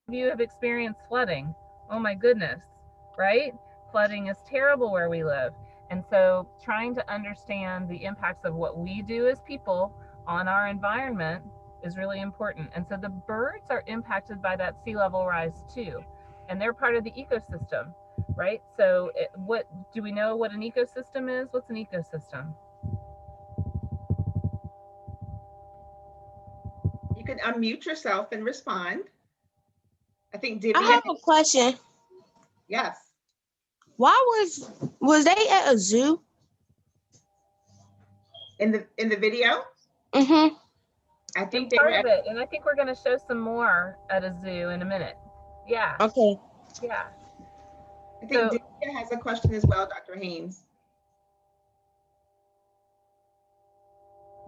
of you have experienced flooding? Oh my goodness, right? Flooding is terrible where we live. And so trying to understand the impacts of what we do as people on our environment is really important. And so the birds are impacted by that sea level rise too. And they're part of the ecosystem, right? So what do we know what an ecosystem is? What's an ecosystem? You can unmute yourself and respond. I think I Divya, have a question. yes. Why was they at a zoo? In the video, Mm-hmm. I They're think they were part of at, it. And I think we're going to show some more at a zoo in a minute. Yeah, Okay. yeah. I think So Divya has a question as well, Dr. Haynes.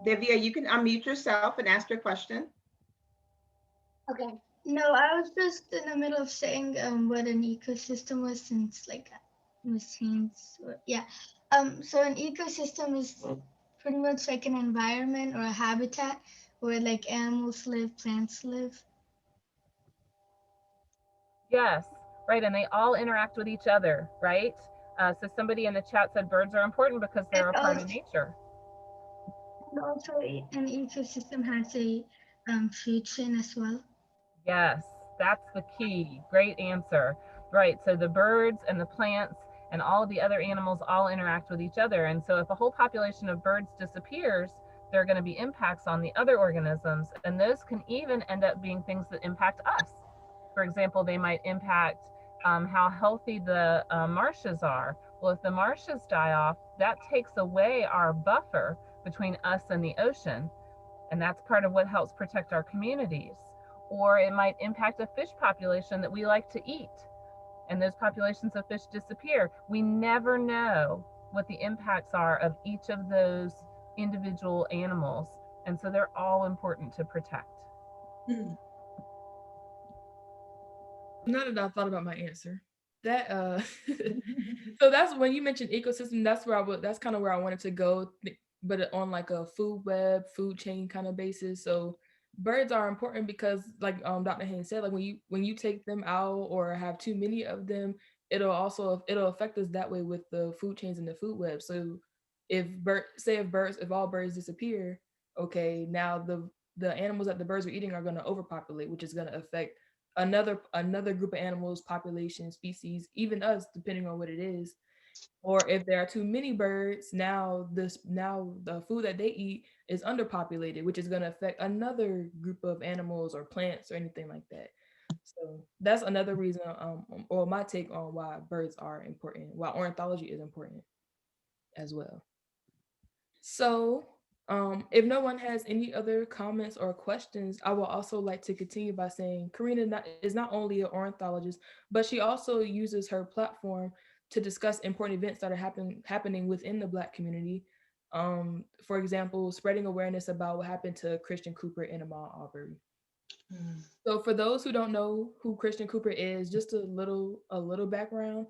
Divya, you can unmute yourself and ask your question. Okay. No, I was just in the middle of saying what an ecosystem was since like Miss Haines. Yeah. So an ecosystem is pretty much like an environment or a habitat where like animals live, plants live. yes, right. And they all interact with each other, right? So somebody in the chat said birds are important because And they're a part of also, nature. an ecosystem has a food chain as well. Yes, that's the key. Great answer. Right. So the birds and the plants and all of the other animals all interact with each other. And so if a whole population of birds disappears, there are going to be impacts on the other organisms. And those can even end up being things that impact us. For example, they might impact how healthy the marshes are. Well, if the marshes die off, that takes away our buffer between us and the ocean. And that's part of what helps protect our communities. Or it might impact a fish population that we like to eat, and those populations of fish disappear. We never know what the impacts are of each of those individual animals. And so they're all important to protect. Hmm. Now that I thought about my answer, that so that's when you mentioned ecosystem. That's where that's kind of where I wanted to go, but on like a food web, food chain kind of basis. So birds are important because, like Dr. Haynes said, like when you take them out or have too many of them, it'll affect us that way with the food chains and the food web. So if all birds disappear, okay, now the animals that the birds are eating are going to overpopulate, which is going to affect another group of animals, population, species, even us, depending on what it is. Or if there are too many birds, now the food that they eat is underpopulated, which is going to affect another group of animals or plants or anything like that. So that's another reason, or my take on why birds are important, why ornithology is important as well. So, if no one has any other comments or questions, I will also like to continue by saying is not only an ornithologist, but she also uses her platform to discuss important events that are happening within the Black community. For example, spreading awareness about what happened to Christian Cooper and Ahmaud Arbery. Mm. So for those who don't know who Christian Cooper is, just a little background.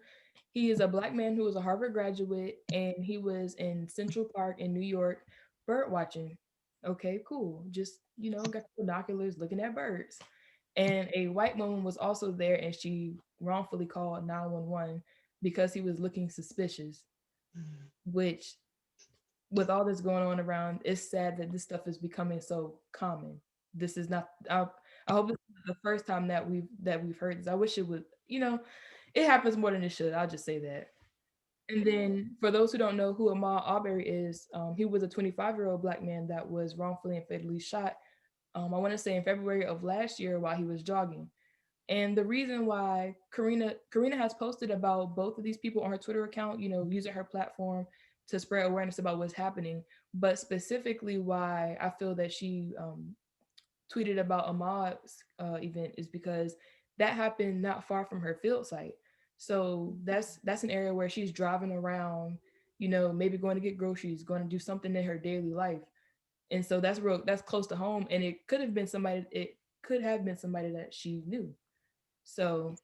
He is a Black man who was a Harvard graduate, and he was in Central Park in New York bird watching. Okay, cool. Just, got the binoculars looking at birds. And a white woman was also there, and she wrongfully called 911 because he was looking suspicious, Mm. which, with all this going on around, it's sad that this stuff is becoming so common. This is not I hope this is the first time that we've heard this. I wish it would, it happens more than it should. I'll just say that. And then for those who don't know who Ahmaud Arbery is, he was a 25-year-old Black man that was wrongfully and fatally shot, I want to say in February of last year while he was jogging. And the reason why Karina has posted about both of these people on her Twitter account, using her platform to spread awareness about what's happening, but specifically why I feel that she tweeted about Ahmad's event is because that happened not far from her field site. So that's an area where she's driving around, maybe going to get groceries, going to do something in her daily life. And so that's close to home, and it could have been somebody that she knew. So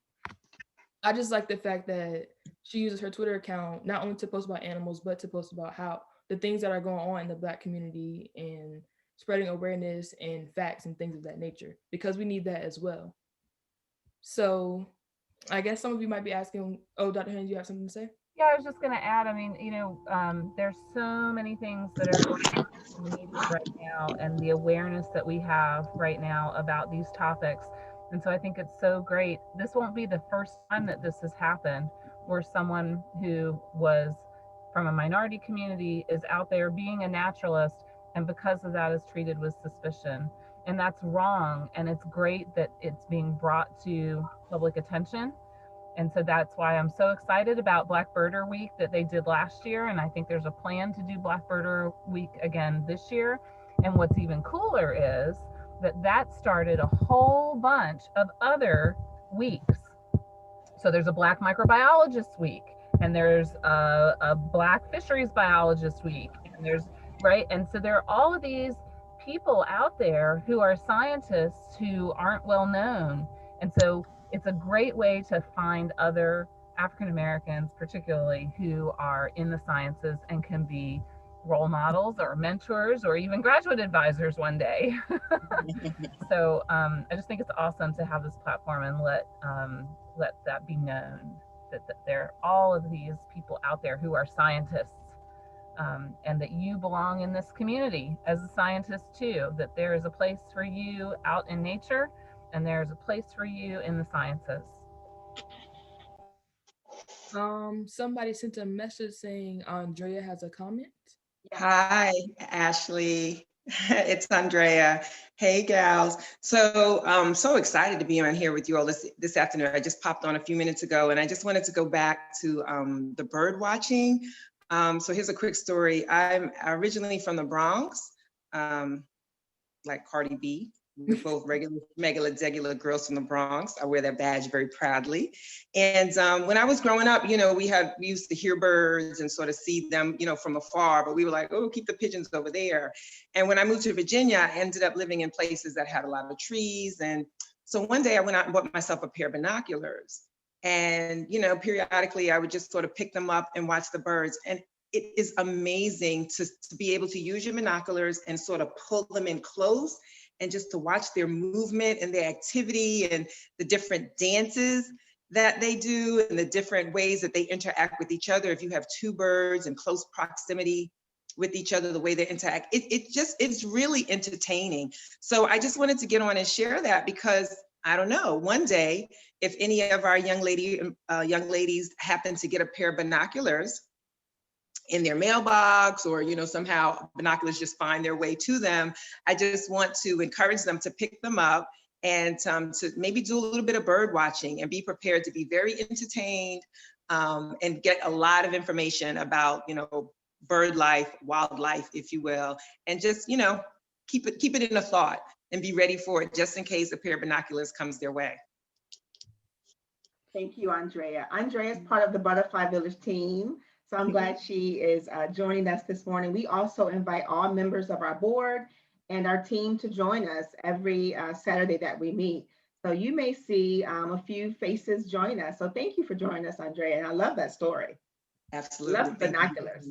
I just like the fact that she uses her Twitter account not only to post about animals, but to post about how the things that are going on in the Black community and spreading awareness and facts and things of that nature, because we need that as well. So I guess some of you might be asking, oh, Dr. Haynes, you have something to say? Yeah, I was just going to add, I mean, there's so many things that are going on in the media right now and the awareness that we have right now about these topics. And so I think it's so great. This won't be the first time that this has happened where someone who was from a minority community is out there being a naturalist and because of that is treated with suspicion. And that's wrong. And it's great that it's being brought to public attention, and so that's why I'm so excited about Black Birder Week that they did last year. And I think there's a plan to do Black Birder Week again this year. And what's even cooler is that that started a whole bunch of other weeks. So there's a Black Microbiologist Week, and there's a Black Fisheries Biologist Week, and there's, right? And so there are all of these people out there who are scientists who aren't well known. And so it's a great way to find other African Americans, particularly who are in the sciences and can be role models or mentors or even graduate advisors one day. So I just think it's awesome to have this platform and let that be known that there are all of these people out there who are scientists, and that you belong in this community as a scientist too, that there is a place for you out in nature and there's a place for you in the sciences. Somebody sent a message saying Andrea has a comment. Hi, Ashley. It's Andrea. Hey, gals. So I'm so excited to be on here with you all this afternoon. I just popped on a few minutes ago, and I just wanted to go back to the bird watching. So here's a quick story. I'm originally from the Bronx, like Cardi B. We're both regular, megala girls from the Bronx. I wear that badge very proudly. And when I was growing up, we used to hear birds and sort of see them, from afar, but we were like, oh, keep the pigeons over there. And when I moved to Virginia, I ended up living in places that had a lot of trees. And so one day I went out and bought myself a pair of binoculars. And, periodically I would just sort of pick them up and watch the birds. And it is amazing to be able to use your binoculars and sort of pull them in close and just to watch their movement and their activity and the different dances that they do and the different ways that they interact with each other. If you have two birds in close proximity with each other, the way they interact, it's really entertaining. So I just wanted to get on and share that because I don't know, one day, if any of our young ladies happen to get a pair of binoculars in their mailbox or, somehow binoculars just find their way to them, I just want to encourage them to pick them up and to maybe do a little bit of bird watching and be prepared to be very entertained and get a lot of information about, bird life, wildlife, if you will, and just, keep it in a thought and be ready for it just in case a pair of binoculars comes their way. Thank you, Andrea. Andrea is part of the Butterfly Village team. So I'm glad she is joining us this morning. We also invite all members of our board and our team to join us every Saturday that we meet. So you may see a few faces join us. So thank you for joining us, Andrea. And I love that story. Absolutely. Love binoculars.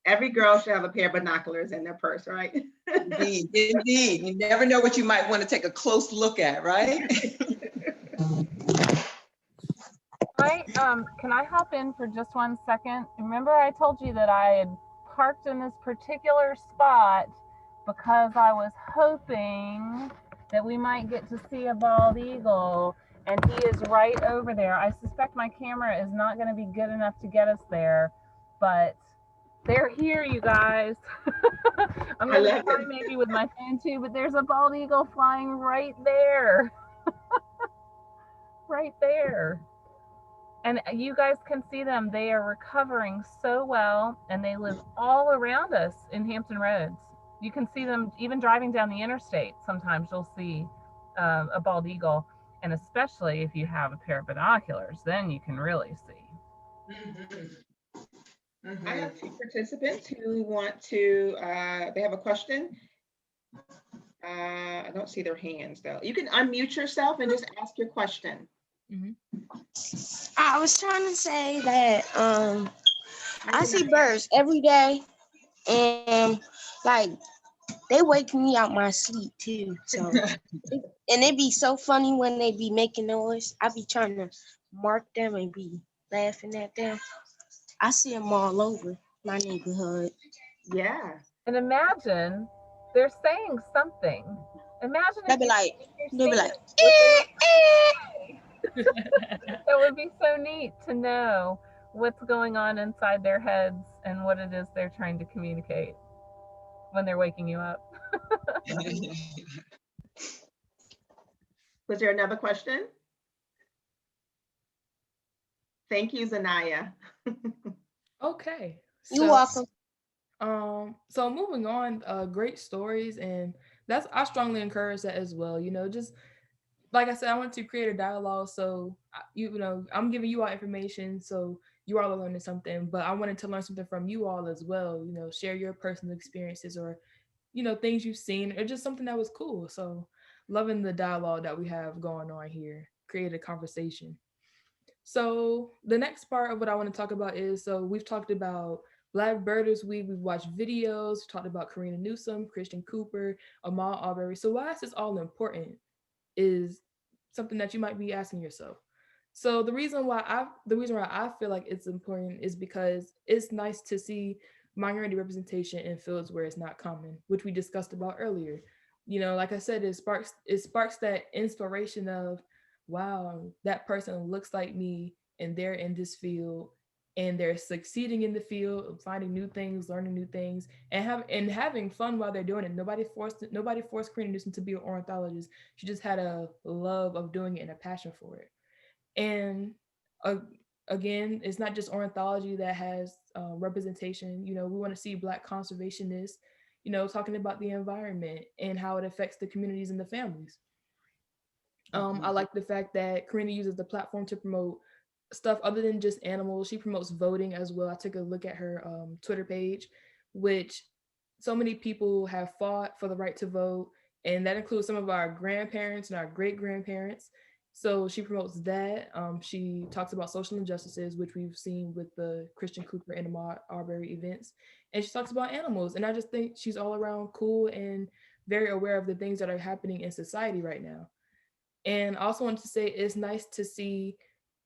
Every girl should have a pair of binoculars in their purse, right? Indeed, indeed. You never know what you might want to take a close look at, right? Can I hop in for just 1 second? Remember I told you that I had parked in this particular spot because I was hoping that we might get to see a bald eagle, and he is right over there. I suspect my camera is not going to be good enough to get us there, but they're here, you guys. I'm going to try maybe with my phone too, but there's a bald eagle flying right there. Right there. And you guys can see them. They are recovering so well, and they live all around us in Hampton Roads. You can see them even driving down the interstate. Sometimes you'll see a bald eagle, and especially if you have a pair of binoculars, then you can really see. Mm-hmm. Mm-hmm. I have two participants who want to, they have a question. I don't see their hands though. You can unmute yourself and just ask your question. Mm-hmm. I was trying to say that I see birds every day, and like They wake me out my sleep too. So and it be so funny when they be making noise. I be trying to mark them and be laughing at them. I see them all over my neighborhood. Yeah. And imagine they're saying something. Imagine They if be you like, you're they be seeing like, what they eh, eh. say. That would be so neat to know what's going on inside their heads and what it is they're trying to communicate when they're waking you up. Was there another question? Thank you, Zanaya. Okay. You So welcome. so moving on, great stories, and that's I strongly encourage that as well. Just like I said, I want to create a dialogue. So I'm giving you all information, so you all are learning something. But I wanted to learn something from you all as well. Share your personal experiences or things you've seen or just something that was cool. So loving the dialogue that we have going on here, create a conversation. So the next part of what I want to talk about is so we've talked about Black Birders Week, we've watched videos, we talked about Karina Newsom, Christian Cooper, Ahmaud Arbery. So why is this all important? Is something that you might be asking yourself. So the reason why I feel like it's important is because it's nice to see minority representation in fields where it's not common, which we discussed about earlier. Like I said, it sparks that inspiration of, wow, that person looks like me and they're in this field and they're succeeding in the field, finding new things, learning new things, and having fun while they're doing it. Nobody forced Karina Newsom to be an ornithologist. She just had a love of doing it and a passion for it. And uh, again, it's not just ornithology that has representation. We want to see Black conservationists, talking about the environment and how it affects the communities and the families. I like the fact that Karina uses the platform to promote stuff other than just animals. She promotes voting as well. I took a look at her Twitter page, which so many people have fought for the right to vote, and that includes some of our grandparents and our great grandparents. So she promotes that. She talks about social injustices, which we've seen with the Christian Cooper and Ahmaud Arbery events, and she talks about animals. And I just think she's all around cool and very aware of the things that are happening in society right now. And I also wanted to say it's nice to see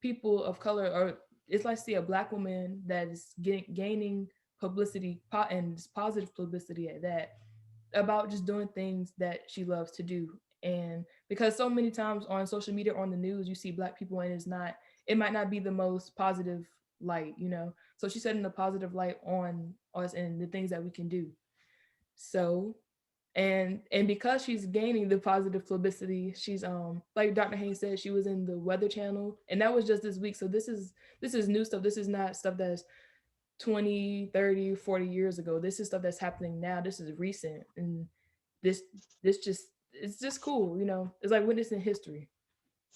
people of color, or it's nice to see a Black woman that is gaining publicity and positive publicity at that, about just doing things that she loves to do. And because so many times on social media or on the news, you see Black people and it might not be the most positive light. So she's setting a positive light on us and the things that we can do. So and because she's gaining the positive publicity, she's like Dr. Haines said, she was in the Weather Channel, and that was just this week. So this is new stuff. This is not stuff that's 20, 30, 40 years ago. This is stuff that's happening now. This is recent, and this this just it's just cool. It's like witnessing history.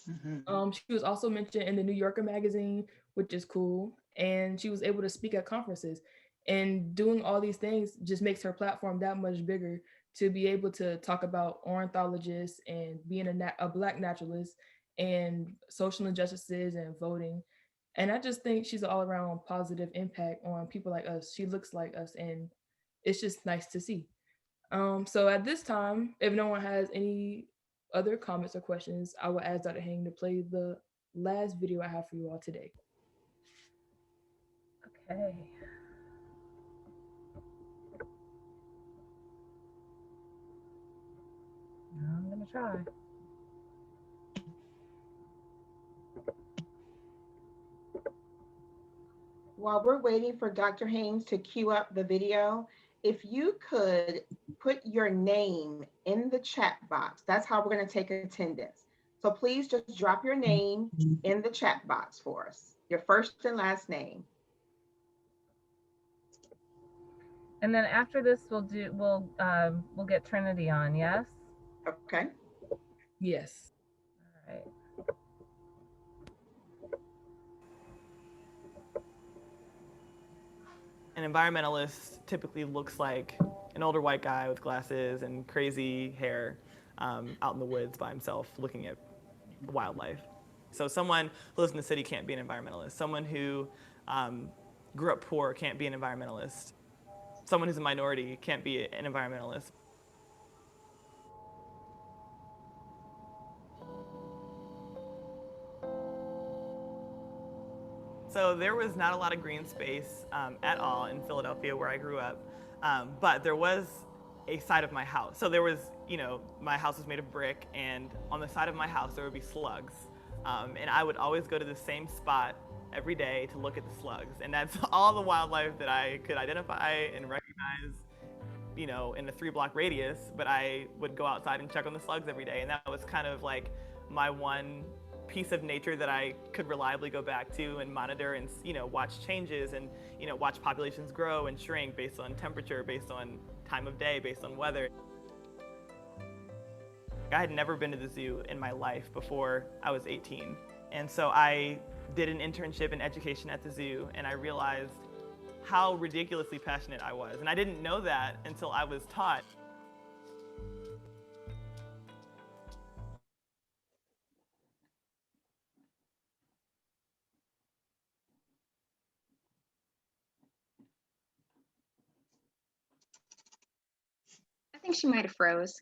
She was also mentioned in the New Yorker magazine, which is cool. And she was able to speak at conferences. And doing all these things just makes her platform that much bigger to be able to talk about ornithologists and being a Black naturalist and social injustices and voting. And I just think she's an all around positive impact on people like us. She looks like us, and it's just nice to see. So at this time, if no one has any other comments or questions, I will ask Dr. Hang to play the last video I have for you all today. Okay. I'm going to try. While we're waiting for Dr. Haines to queue up the video, if you could put your name in the chat box, that's how we're going to take attendance. So please just drop your name in the chat box for us, your first and last name. And then after this, we'll get Trinity on. Yes. Okay. Yes. All right. An environmentalist typically looks like an older white guy with glasses and crazy hair out in the woods by himself looking at wildlife. So someone who lives in the city can't be an environmentalist. Someone who grew up poor can't be an environmentalist. Someone who's a minority can't be an environmentalist. So there was not a lot of green space at all in Philadelphia where I grew up, but there was a side of my house. So there was, my house was made of brick, and on the side of my house there would be slugs. And I would always go to the same spot every day to look at the slugs. And that's all the wildlife that I could identify and recognize, in a 3-block radius, but I would go outside and check on the slugs every day. And that was kind of like my one piece of nature that I could reliably go back to and monitor and, watch changes and, watch populations grow and shrink based on temperature, based on time of day, based on weather. I had never been to the zoo in my life before I was 18. And so I did an internship in education at the zoo, and I realized how ridiculously passionate I was. And I didn't know that until I was taught. I think she might have froze.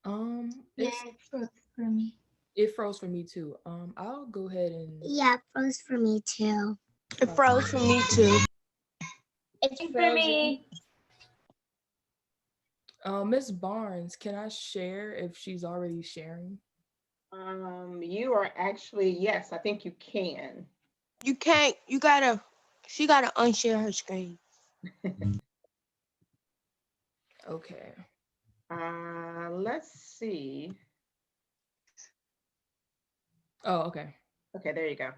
Yeah, It's, it froze for me. it froze for me too. I'll go ahead and Yeah, it froze for me too. It froze for me too. It's For frozen. me. Miss Barnes, can I share if she's already sharing? You are actually, yes, I think you can. You can't, she gotta unshare her screen. Okay. Let's see. Oh, okay. Okay, there you go.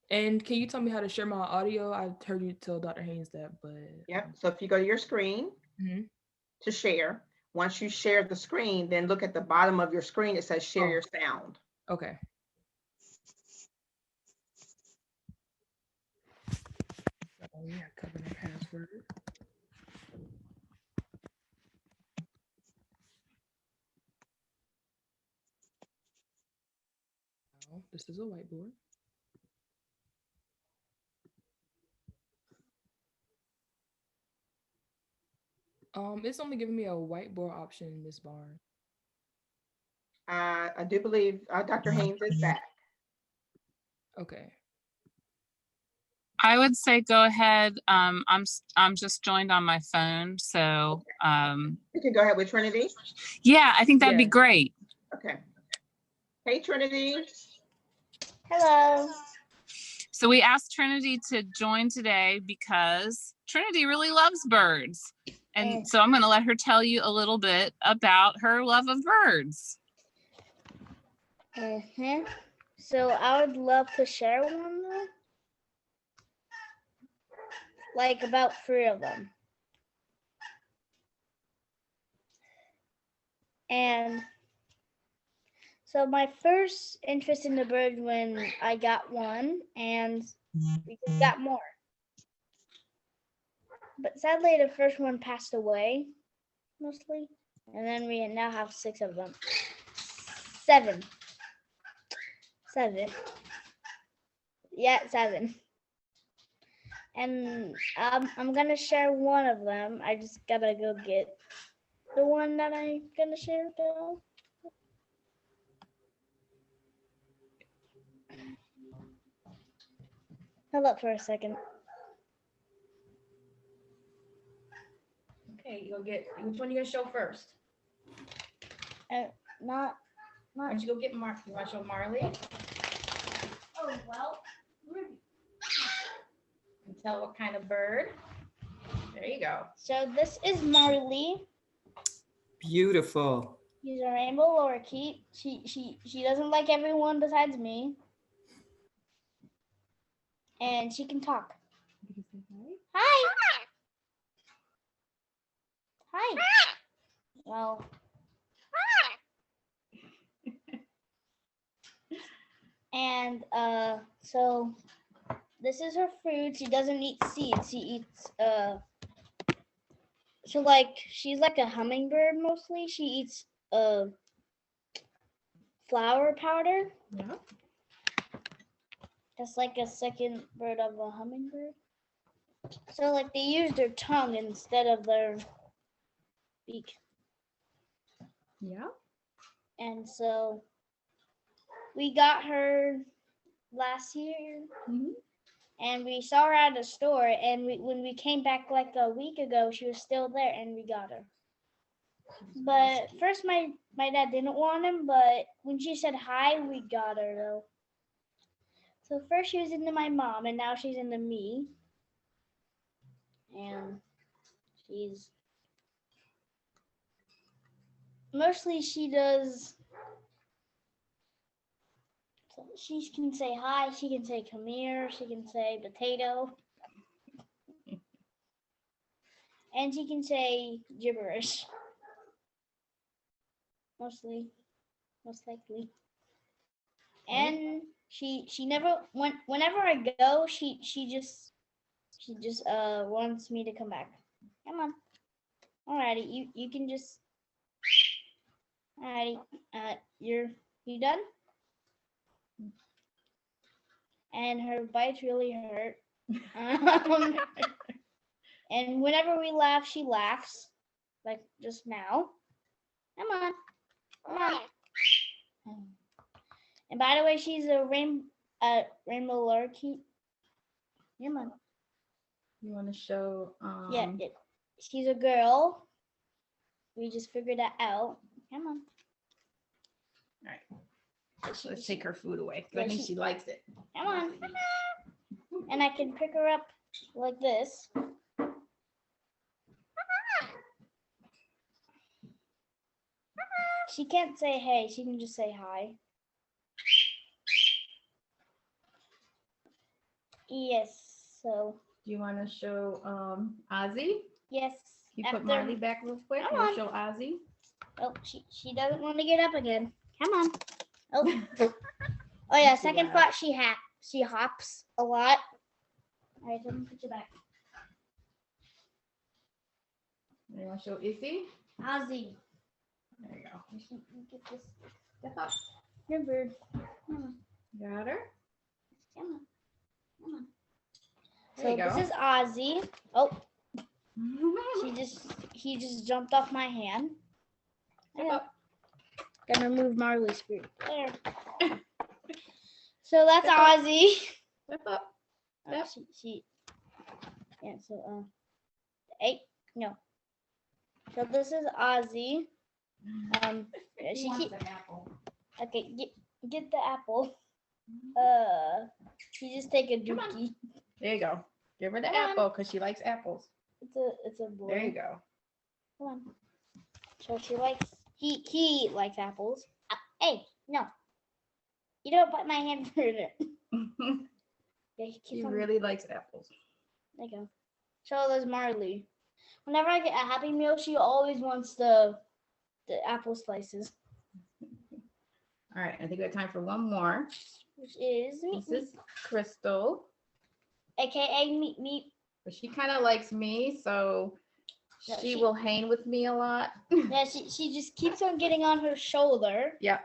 And can you tell me how to share my audio? I heard you tell Dr. Haines that, but Yep. So if you go to your screen Mhm. to share, once you share the screen, then look at the bottom of your screen. It says share Oh. your sound. Okay. Oh yeah, covering the password. Now, this is a whiteboard. It's only giving me a whiteboard option, Miss Barnes. I do believe Dr. Haines is back. Okay. I would say go ahead. I'm just joined on my phone, so You can go ahead with Trinity. yeah, I think that'd be Yeah. great. Okay. Hey, Trinity. Hello. So we asked Trinity to join today because Trinity really loves birds. And so I'm going to let her tell you a little bit about her love of birds. So I would love to share one though. Like about 3 of them. And so my first interest in the bird when I got one, and we just got more. But sadly, the first one passed away, mostly. And then we now have 6 of them. 7. Yeah, 7. And I'm gonna share one of them. I just gotta go get the one that I'm gonna share though. Hold up for a second. Okay, you'll get, which one you gonna show first? Not. Why don't you go get Mark? You wanna show Marley? Oh well. And tell what kind of bird. There you go. So this is Marley. Beautiful. She's a rainbow lorikeet. She doesn't like everyone besides me. And she can talk. Hi. Hi. Well. And so this is her food. She doesn't eat seeds. She eats so like she's like a hummingbird mostly. She eats flower powder. Yeah. That's like a second bird of a hummingbird. So like they use their tongue instead of their beak. Yeah. And so we got her last year, Mhm. and we saw her at the store. And when we came back like a week ago, she was still there, and we got her. But first, my dad didn't want him, but when she said hi, we got her though. So first she was into my mom, and now she's into me. And she's mostly she does. She can say hi. She can say come here. She can say potato. And she can say gibberish. Most likely. And she never whenever I go, she just wants me to come back. Come on. Alrighty, you can just. Alrighty, you done? And her bites really hurt. And whenever we laugh, she laughs, like just now. Come on, come on. And by the way, she's a rainbow lorikeet. Come on. You want to show? Yeah, she's a girl. We just figured that out. Come on. All right. Let's take her food away. I think she likes it. Come on. And I can pick her up like this. She can't say hey, she can just say hi. Yes, so. Do you want to show Ozzy? Yes. You put Marley back real quick. Come We'll on. show Ozzy. Oh, she doesn't want to get up again. Come on. Oh. Oh yeah, second thought she hops a lot. All right, let me put you back. You want to show Izzy? Ozzy. There you go. You get this. Step up. Your bird. Come on. Got her. Come on. Come on. There you So go. this is Ozzy. Oh. He just jumped off my hand. Step up. Gonna move Marley's food. There. So that's Ozzy. Step up. Step. Yeah, so no. So this is Ozzy. She wants an apple. Okay, get the apple. She just take a dookie. There you go. Give her the Come apple because she likes apples. It's a boy. There you go. Come on. So she likes he likes apples. Hey, no. You don't bite my hand further. Yeah, He really likes apples. There you go. So there's Marley. Whenever I get a Happy Meal, she always wants the apple slices. All right, I think we have time for one more. Which is This is Crystal. AKA Meat. But she kind of likes me, so No, she will hang with me a lot. Yeah, she just keeps on getting on her shoulder. Yep.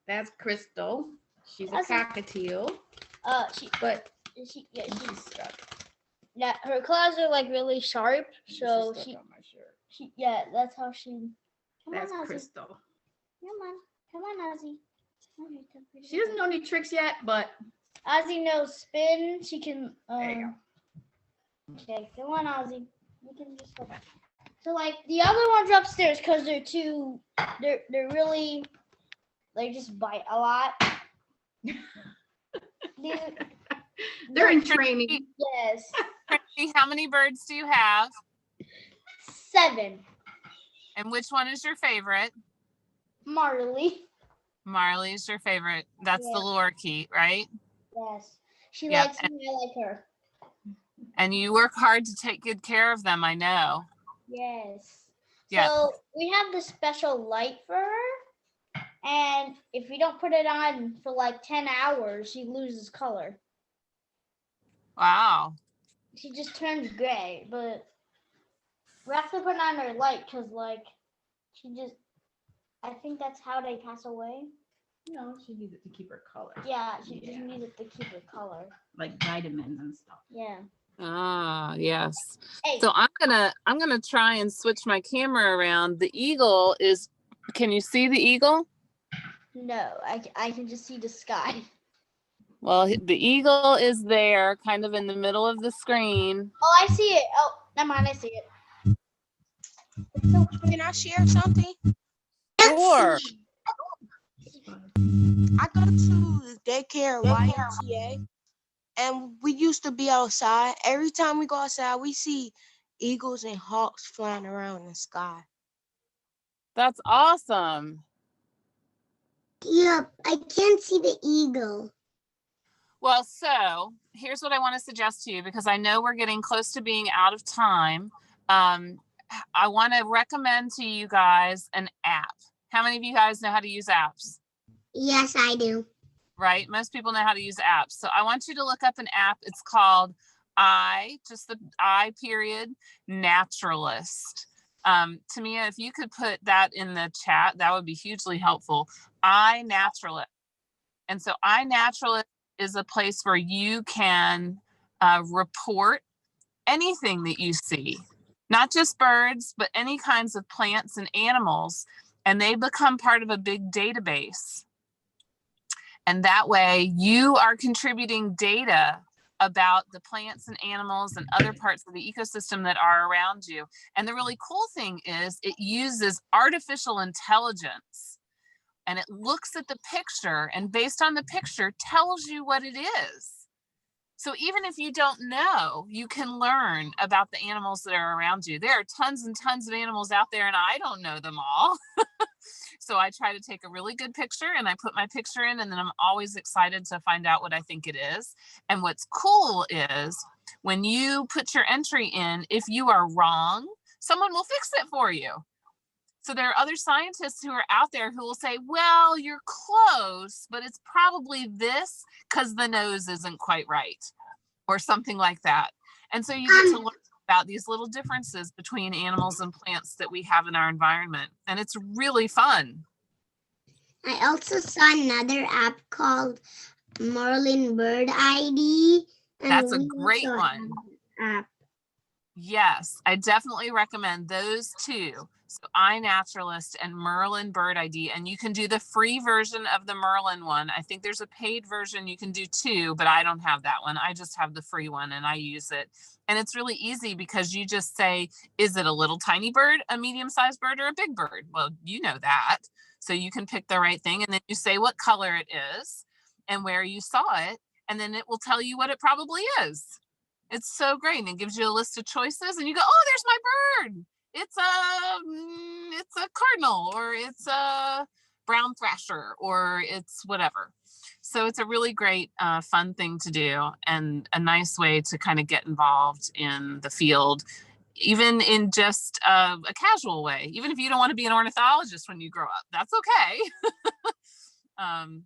That's Crystal. She's a cockatiel. She's stuck. Yeah, her claws are like really sharp, so She's stuck on my shirt. that's how she. That's on, Crystal. Come on, Ozzy. She doesn't know any tricks yet, but Ozzy knows spin. She can. there you go. Okay, come on, Ozzy. You can just go back. So like the other ones upstairs, cause they're really, they just bite a lot. They're in training. Yes. How many birds do you have? 7. And which one is your favorite? Marley. Marley is your favorite. That's the lorikeet, right? Yes. She Yep. likes me. I like her. And you work hard to take good care of them, I know. Yes. Yeah. So we have this special light for her. And if we don't put it on for like 10 hours, she loses color. Wow. She just turns gray, but we have to put on her light because like I think that's how they pass away. No, she needs it to keep her color. Yeah, she just needs it to keep her color. Like vitamins and stuff. Yeah. Ah, yes. Hey. So I'm gonna try and switch my camera around. The eagle is, can you see the eagle? No, I can just see the sky. Well, the eagle is there, kind of in the middle of the screen. Oh, I see it. Oh, never mind. I see it. So can I share something? Sure. I go to daycare YMCA, and we used to be outside. Every time we go outside, we see eagles and hawks flying around in the sky. That's awesome. Yep, I can't see the eagle. Well, so here's what I want to suggest to you, because I know we're getting close to being out of time. I want to recommend to you guys an app. How many of you guys know how to use apps? Yes, I do. Right? Most people know how to use apps. So I want you to look up an app. It's called just the I period, Naturalist. Tamia, if you could put that in the chat, that would be hugely helpful. iNaturalist. And so iNaturalist is a place where you can report anything that you see, not just birds, but any kinds of plants and animals, and they become part of a big database. And that way you are contributing data about the plants and animals and other parts of the ecosystem that are around you. And the really cool thing is it uses artificial intelligence, and it looks at the picture, and based on the picture tells you what it is. So even if you don't know, you can learn about the animals that are around you. There are tons and tons of animals out there, and I don't know them all. So I try to take a really good picture, and I put my picture in, and then I'm always excited to find out what I think it is. And what's cool is when you put your entry in, if you are wrong, someone will fix it for you. So there are other scientists who are out there who will say, well, you're close, but it's probably this because the nose isn't quite right, or something like that. And so you get to learn about these little differences between animals and plants that we have in our environment. And it's really fun. I also saw another app called Merlin Bird ID. That's a great one. App. Yes, I definitely recommend those two. So iNaturalist and Merlin Bird ID. And you can do the free version of the Merlin one. I think there's a paid version you can do too, but I don't have that one. I just have the free one and I use it. And it's really easy because you just say, is it a little tiny bird, a medium-sized bird, or a big bird? Well, you know that. So you can pick the right thing, and then you say what color it is and where you saw it, and then it will tell you what it probably is. It's so great. And it gives you a list of choices, and you go, oh, there's my bird. It's a cardinal, or it's a brown thrasher, or it's whatever. So it's a really great, fun thing to do, and a nice way to kind of get involved in the field, even in just a casual way. Even if you don't want to be an ornithologist when you grow up, that's okay.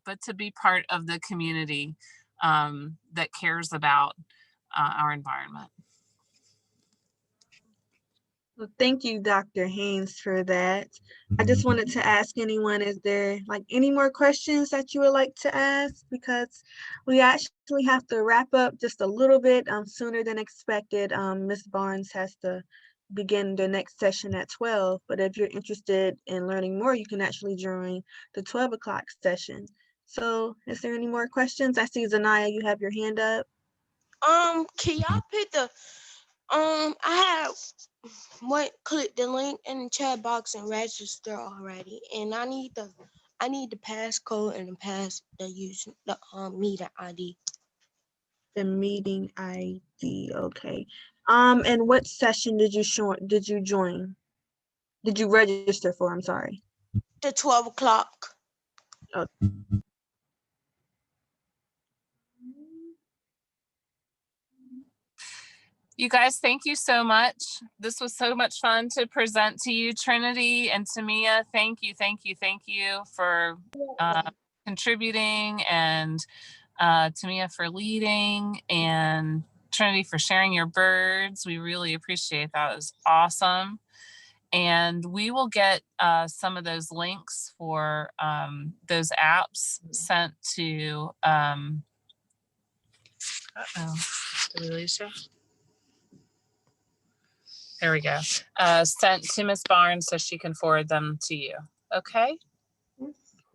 But to be part of the community that cares about our environment. Well, thank you, Dr. Haines, for that. I just wanted to ask anyone, is there like any more questions that you would like to ask? Because we actually have to wrap up just a little bit sooner than expected. Ms. Barnes has to begin the next session at 12, but if you're interested in learning more, you can actually join the 12 o'clock session. So is there any more questions? I see Zanaya, you have your hand up. Can y'all put the I have click the link in the chat box and register already, and I need the passcode and the meeting ID. The meeting ID, okay. And what session did you join? Did you register for? I'm sorry. The 12 o'clock. Okay. You guys, thank you so much. This was so much fun to present to you, Trinity and Tamia. Thank you for contributing, and Tamia for leading, and Trinity for sharing your birds. We really appreciate that. It was awesome. And we will get some of those links for those apps sent to, did we lose you? There we go. Sent to Ms. Barnes so she can forward them to you. Okay?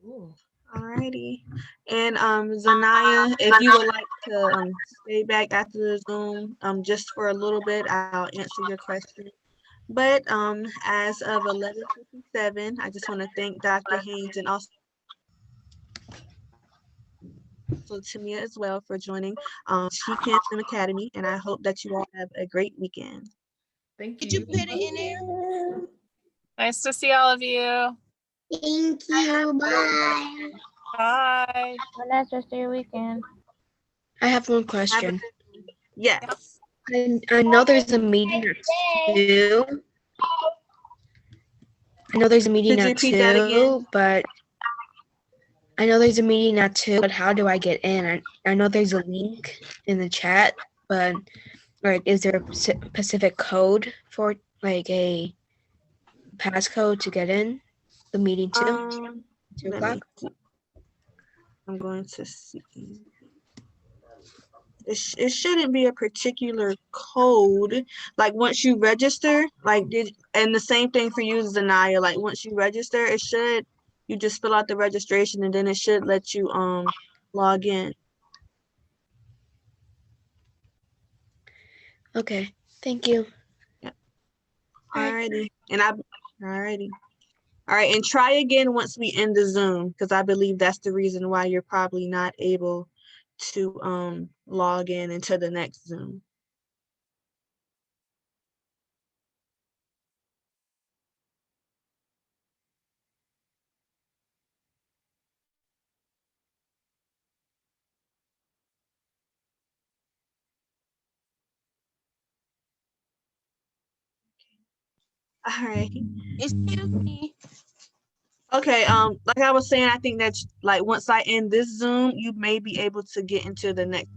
Cool. Alrighty. And Zanaya, if you would like to stay back after the Zoom, just for a little bit, I'll answer your question. But as of 11:57, I just want to thank Dr. Haines and also Tamia as well for joining She Can Swim Academy, and I hope that you all have a great weekend. Thank Did you you. put it in there? Nice to see all of you. Thank you. Bye. Bye. Have a nice rest of your weekend. I have one Have a question. yes. I know there's a meeting at 2. I know there's a meeting Could you at repeat that again? 2, but I know there's a meeting at 2, but how do I get in? I know there's a link in the chat, but like, is there a specific code for like a passcode to get in the meeting too? 2 Let me o'clock? see. I'm going to see. It shouldn't be a particular code. Like once you register, and the same thing for you, Zanaya. Like once you register, you just fill out the registration and then it should let you log in. Okay, thank you. Yeah. Alrighty. Alrighty. All right, and try again once we end the Zoom, because I believe that's the reason why you're probably not able to log in into the next Zoom. All right. Excuse me. Okay, like I was saying, I think that like once I end this Zoom, you may be able to get into the next.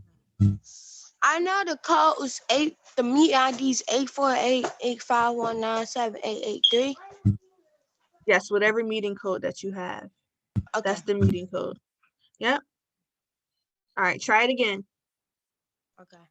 I know the code is 8. The meet ID is 848-851-97883. Yes, whatever meeting code that you have. Okay. That's the meeting code. Yep. All right, try it again. Okay.